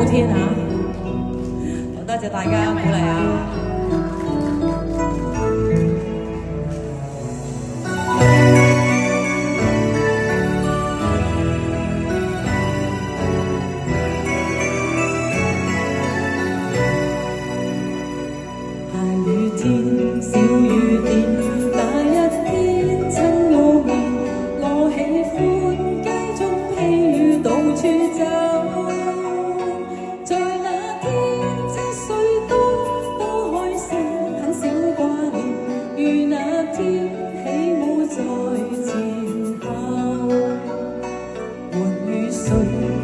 天啊！多謝大家鼓勵啊！下雨天，小雨點，那一天親我面，我喜歡街中披雨到處走。在那天7歲多開心，很少掛念，如那天起舞在前後。換雨水，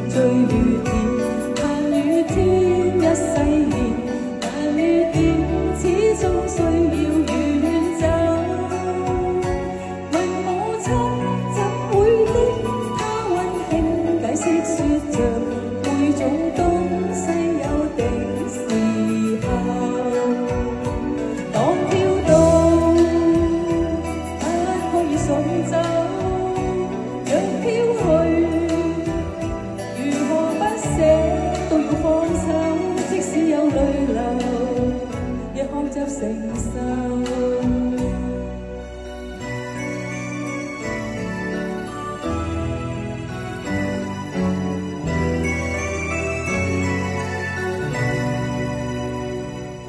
追雨點，盼雨天一洗面，但雨點始終需要遠走。問母親怎會的，她溫馨解釋說着，每種東西有的時候。當飄動不可以送走，若飄去如何不捨都要放手，即使有淚流也學習承受。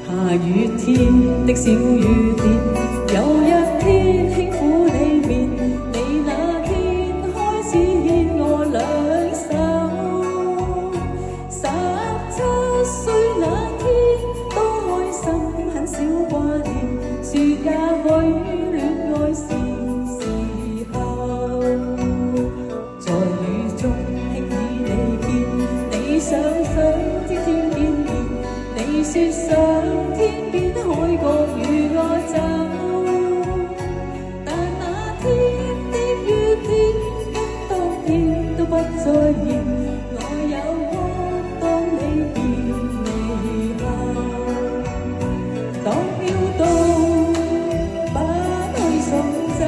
下雨天的小雨點，有一天輕撫你面，你那天開始牽我兩手。17歲那天多開心，很少掛念，說也許戀愛是時候。在雨中輕與你見，你想即天見面，你說想天邊海角與我走，但那天的雨點跟當天都不再現，我有空當你變離後。當飄動不可以送走，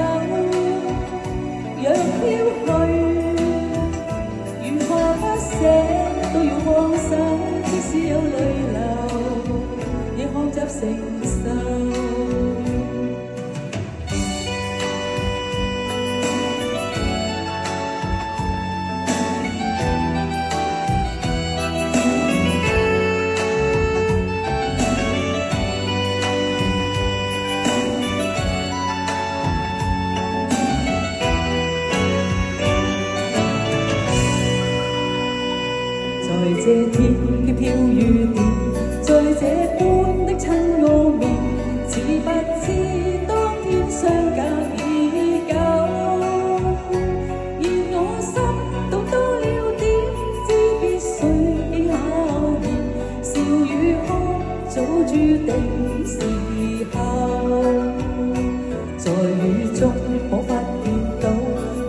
若飄去如何不捨都要放手，即使有淚流也學習承受。在這天的飄雨點，在這般的親我面，似不知當天相隔已久。而我心懂多了點，知必須經考驗，笑與哭早注定時候。在雨中彷彿見到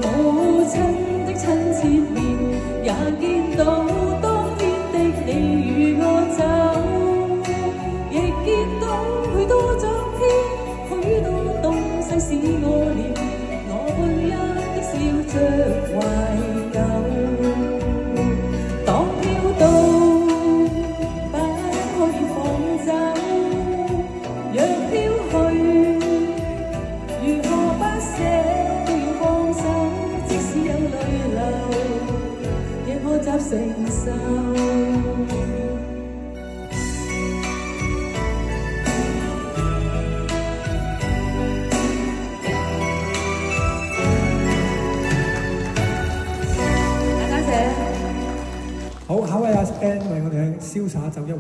母親的親切面，也見到你與我走，亦見到許多昨天，許多東西使我念，我背一的笑着懷舊。當飄動不可以放走，若飄去如何不捨都要放手，即使有淚流也學習承受。好，下位阿 Ben 為我哋瀟灑走一回。